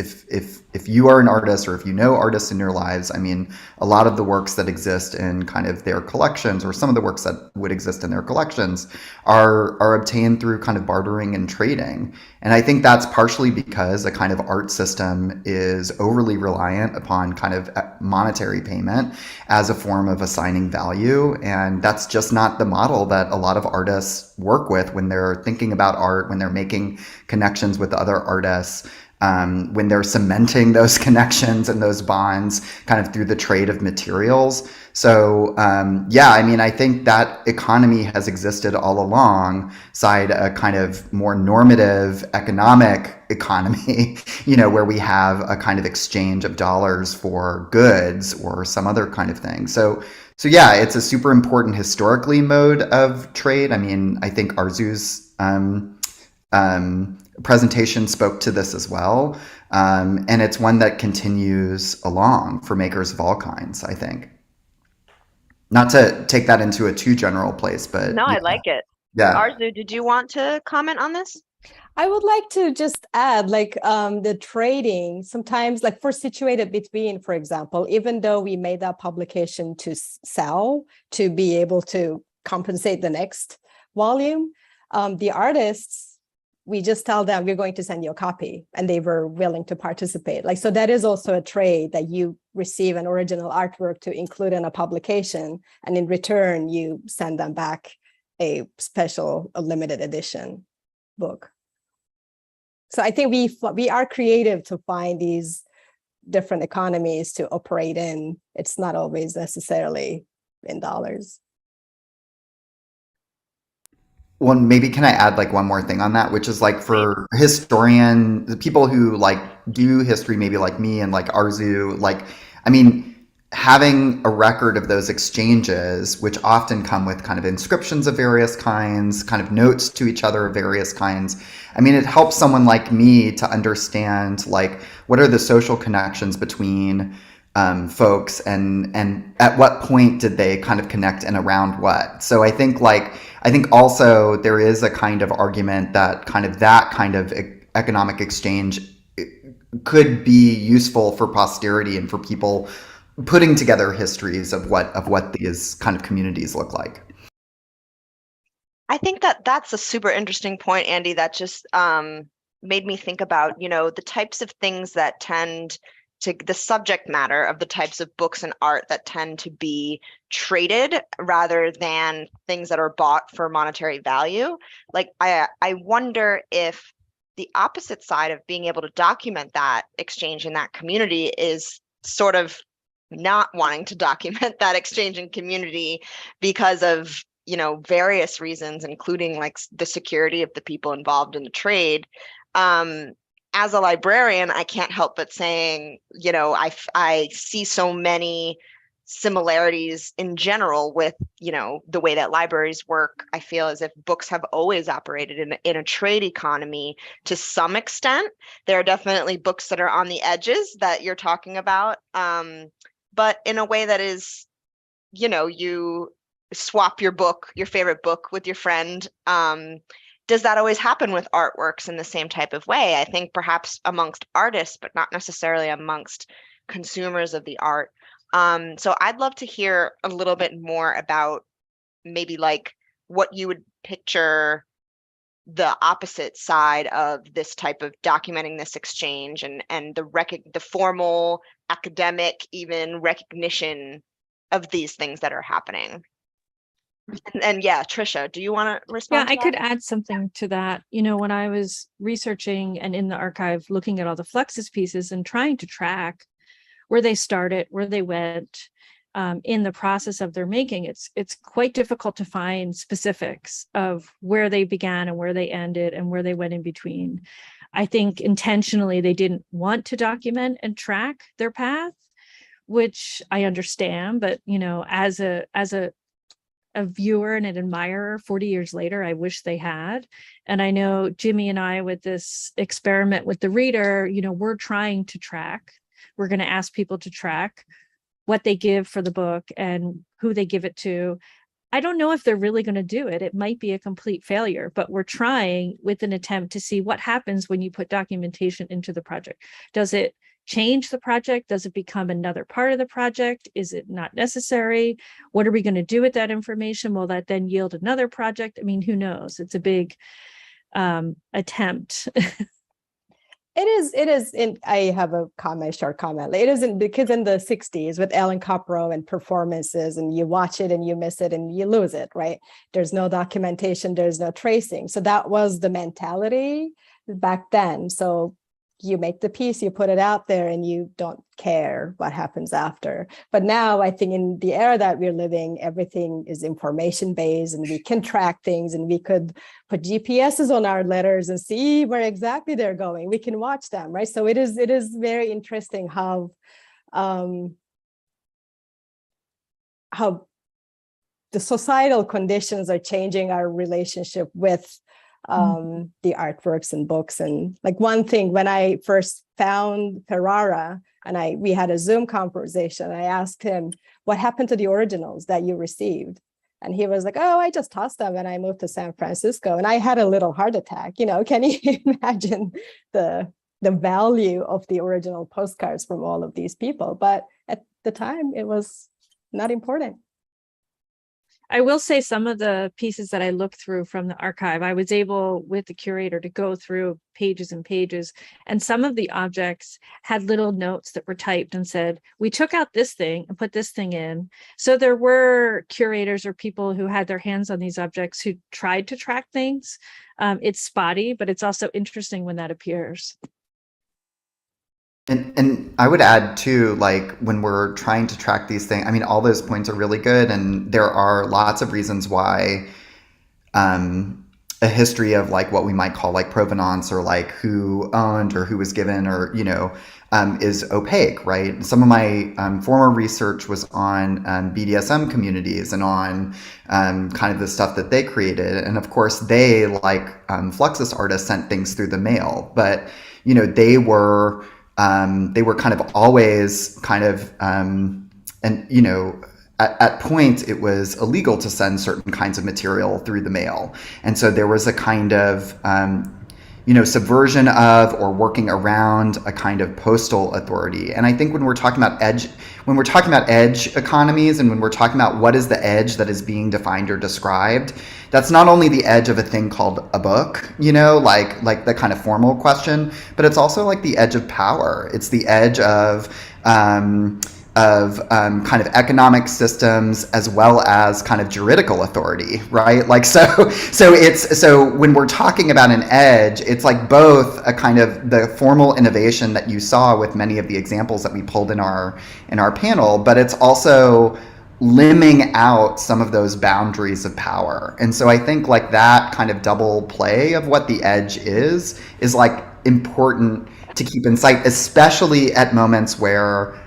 if you are an artist or if you know artists in your lives, I mean, a lot of the works that exist in kind of their collections or some of the works that would exist in their collections are obtained through kind of bartering and trading. And I think that's partially because a kind of art system is overly reliant upon kind of monetary payment as a form of assigning value. And that's just not the model that a lot of artists work with when they're thinking about art, when they're making connections with other artists. When they're cementing those connections and those bonds kind of through the trade of materials. So yeah, I mean, I think that economy has existed all alongside a kind of more normative economic economy, you know, where we have a kind of exchange of dollars for goods or some other kind of thing. So yeah, it's a super important historically mode of trade. I mean, I think Arzu's presentation spoke to this as well. And it's one that continues along for makers of all kinds, I think. Not to take that into a too general place, but No, yeah. I like it. Yeah. Arzu, did you want to comment on this? I would like to just add, like, the trading sometimes, like for situated between, for example, even though we made that publication to sell, to be able to compensate the next volume, the artists, we just tell them we're going to send you a copy, and they were willing to participate. Like, so that is also a trade, that you receive an original artwork to include in a publication, and in return you send them back a special, a limited edition book. So I think we are creative to find these different economies to operate in. It's not always necessarily in dollars. Well, maybe can I add like one more thing on that, which is like for the people who like do history, maybe like me and like Arzu, like, I mean, having a record of those exchanges, which often come with kind of inscriptions of various kinds, kind of notes to each other of various kinds. I mean, it helps someone like me to understand like what are the social connections between folks and at what point did they kind of connect and around what. So I think also there is a kind of argument that kind of economic exchange could be useful for posterity and for people putting together histories of what these kind of communities look like. I think that that's a super interesting point, Andy, that just made me think about, you know, the types of things that tend to the subject matter of the types of books and art that tend to be traded rather than things that are bought for monetary value. Like, I wonder if the opposite side of being able to document that exchange in that community is sort of not wanting to document that exchange in community because of, you know, various reasons, including like the security of the people involved in the trade. As a librarian, I can't help but saying, you know, I see so many similarities in general with, you know, the way that libraries work. I feel as if books have always operated in a trade economy to some extent. There are definitely books that are on the edges that you're talking about, but in a way that is, you know, you swap your favorite book with your friend. Does that always happen with artworks in the same type of way? I think perhaps amongst artists, but not necessarily amongst consumers of the art. So I'd love to hear a little bit more about maybe like what you would picture the opposite side of this type of documenting this exchange and the formal academic even recognition of these things that are happening. And yeah, Tricia, do you want to Yeah, respond to I could that? add something to that. When I was researching and in the archive, looking at all the Fluxus pieces and trying to track where they started, where they went in the process of their making, it's quite difficult to find specifics of where they began and where they ended and where they went in between. I think intentionally they didn't want to document and track their path, which I understand, but as a viewer and an admirer 40 years later, I wish they had. And I know Jimmy and I, with this experiment with the reader, we're trying to track. We're going to ask people to track what they give for the book and who they give it to. I don't know if they're really going to do it. It might be a complete failure, but we're trying with an attempt to see what happens when you put documentation into the project. Does it change the project? Does it become another part of the project? Is it not necessary? What are we going to do with that information? Will that then yield another project? I mean, who knows? It's a big attempt. It is I have a short comment. It isn't, because in the 60s with Ellen Copro and performances, and you watch it and you miss it and you lose it, right? There's no documentation, there's no tracing. So that was the mentality back then. So you make the piece, you put it out there, and you don't care what happens after. But now I think in the era that we're living, everything is information based, and we can track things, and we could put GPSs on our letters and see where exactly they're going. We can watch them, right? So it is very interesting how the societal conditions are changing our relationship with the artworks and books. And like one thing, when I first found Ferrara and we had a Zoom conversation, I asked him, what happened to the originals that you received? And he was like, oh, I just tossed them and I moved to San Francisco. And I had a little heart attack. Can you imagine the value of the original postcards from all of these people? But at the time, it was not important. I will say some of the pieces that I looked through from the archive, I was able with the curator to go through pages and pages, and some of the objects had little notes that were typed and said, we took out this thing and put this thing in. So there were curators or people who had their hands on these objects who tried to track things. It's spotty, but it's also interesting when that appears. And I would add too, like when we're trying to track these things, I mean, all those points are really good, and there are lots of reasons why a history of like what we might call like provenance, or like who owned or who was given, or is opaque, right? Some of my former research was on BDSM communities and on kind of the stuff that they created, and of course they, like Fluxus artists, sent things through the mail, but they were kind of always kind of, at points it was illegal to send certain kinds of material through the mail. And so there was a kind of, subversion of or working around a kind of postal authority. And I think when we're talking about edge economies, and when we're talking about what is the edge that is being defined or described, that's not only the edge of a thing called a book, like the kind of formal question, but it's also like the edge of power. It's the edge of kind of economic systems as well as kind of juridical authority, right? Like so when we're talking about an edge, it's like both a kind of the formal innovation that you saw with many of the examples that we pulled in our panel, but it's also limbing out some of those boundaries of power. And so I think like that kind of double play of what the edge is like important to keep in sight, especially at moments where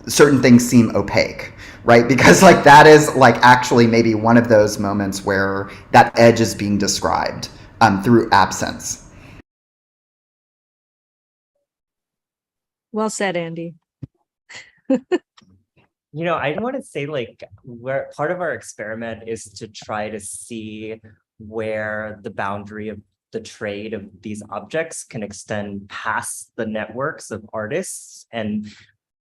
certain things seem opaque, right? Because like that is like actually maybe one of those moments where that edge is being described through absence. Well said, Andy. I want to say like where part of our experiment is to try to see where the boundary of the trade of these objects can extend past the networks of artists and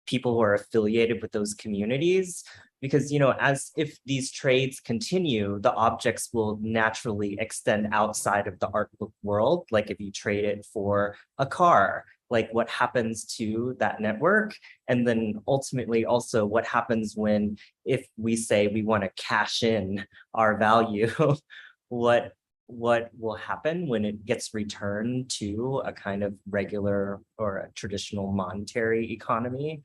people who are affiliated with those communities. Because, as if these trades continue, the objects will naturally extend outside of the art book world. Like if you trade it for a car, like what happens to that network, and then ultimately also what happens when, if we say we want to cash in our value, what will happen when it gets returned to a kind of regular or a traditional monetary economy.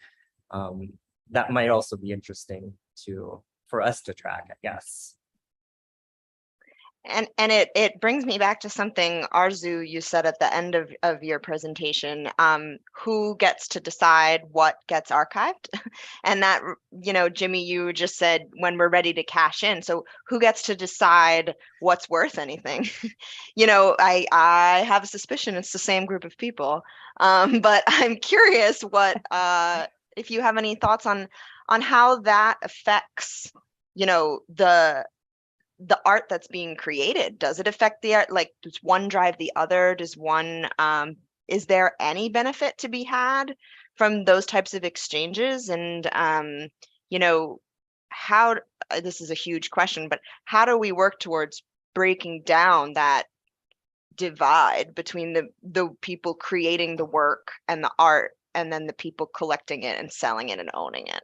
That might also be interesting for us to track, I guess. And it brings me back to something, Arzu, you said at the end of your presentation, who gets to decide what gets archived? And that, Jimmy, you just said when we're ready to cash in. So who gets to decide what's worth anything? I have a suspicion it's the same group of people. But I'm curious if you have any thoughts on how that affects, the art that's being created. Does it affect the art? Like, does one drive the other? Does one, is there any benefit to be had from those types of exchanges? And, how, this is a huge question, but how do we work towards breaking down that divide between the people creating the work and the art, and then the people collecting it and selling it and owning it?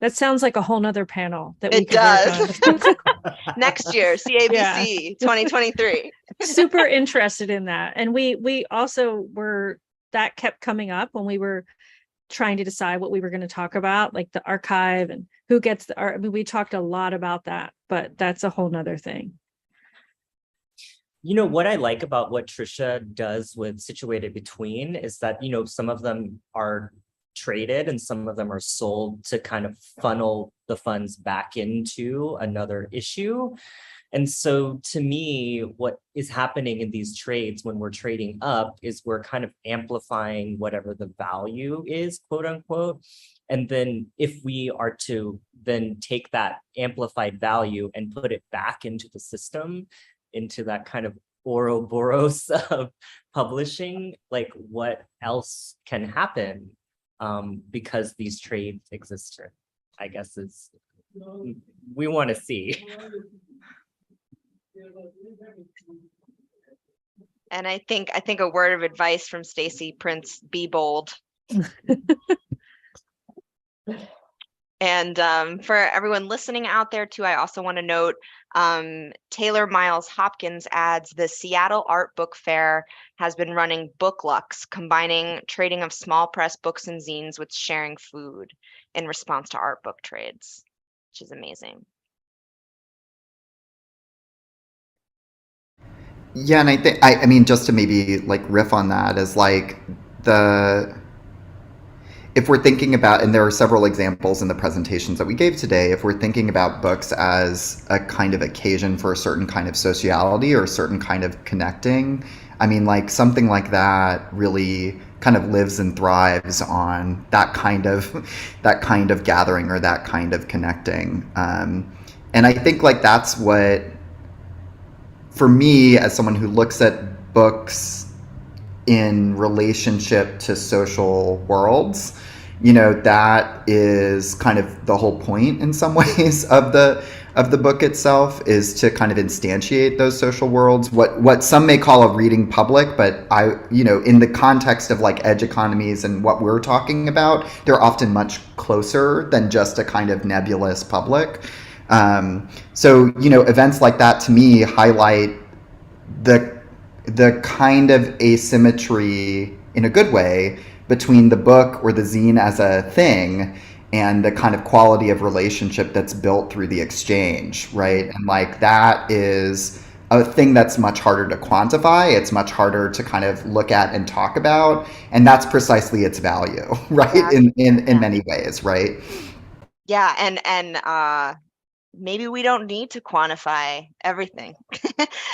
That sounds like a whole nother panel that we It could work does. on. Next year, CABC 2023. Super interested in that. And we also that kept coming up when we were trying to decide what we were going to talk about, like the archive and who gets the art. I mean, we talked a lot about that, but that's a whole nother thing. What I like about what Tricia does with Situated Between is that, some of them are traded and some of them are sold to kind of funnel the funds back into another issue. And so to me, what is happening in these trades when we're trading up is we're kind of amplifying whatever the value is, quote unquote. And then if we are to then take that amplified value and put it back into the system, into that kind of Ouroboros of publishing, like what else can happen? Because these trades exist, I guess is we want to see. And I think a word of advice from Stacy Prince: be bold. And for everyone listening out there too, I also want to note Taylor Miles Hopkins adds the Seattle Art Book Fair has been running book lucks, combining trading of small press books and zines with sharing food in response to art book trades, which is amazing. Yeah, and I think I mean, just to maybe like riff on that is like if we're thinking about, and there are several examples in the presentations that we gave today, if we're thinking about books as a kind of occasion for a certain kind of sociality or a certain kind of connecting, I mean, like something like that really kind of lives and thrives on that kind of gathering or that kind of connecting. And I think like that's what, for me, as someone who looks at books in relationship to social worlds, that is kind of the whole point in some ways of the book itself, is to kind of instantiate those social worlds, what some may call a reading public, but in the context of like edge economies and what we're talking about, they're often much closer than just a kind of nebulous public. So events like that to me highlight the kind of asymmetry in a good way between the book or the zine as a thing and the kind of quality of relationship that's built through the exchange, right? And like that is a thing that's much harder to quantify. It's much harder to kind of look at and talk about, and that's precisely its value, right? In many ways, right? Yeah, and maybe we don't need to quantify everything.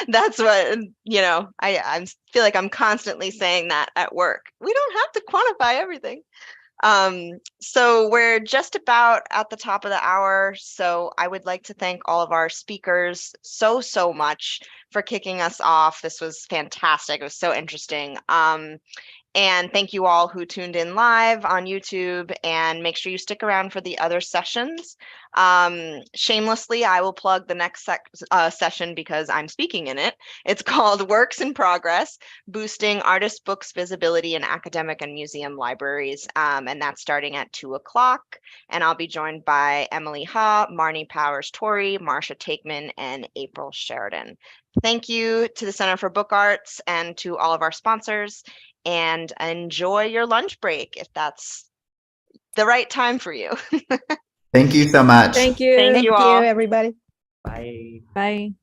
That's what, I feel like I'm constantly saying that at work. We don't have to quantify everything. So we're just about at the top of the hour. So I would like to thank all of our speakers so much for kicking us off. This was fantastic. It was so interesting. And thank you all who tuned in live on YouTube, and make sure you stick around for the other sessions. Shamelessly, I will plug the next session because I'm speaking in it. It's called Works in Progress, Boosting Artist Books Visibility in Academic and Museum Libraries. And that's starting at 2 o'clock. And I'll be joined by Emily Ha, Marnie Powers-Torrey, Marcia Takeman, and April Sheridan. Thank you to the Center for Book Arts and to all of our sponsors. And enjoy your lunch break if that's the right time for you. Thank you so much. Thank you. Thank Thank you you, all. everybody. Bye. Bye.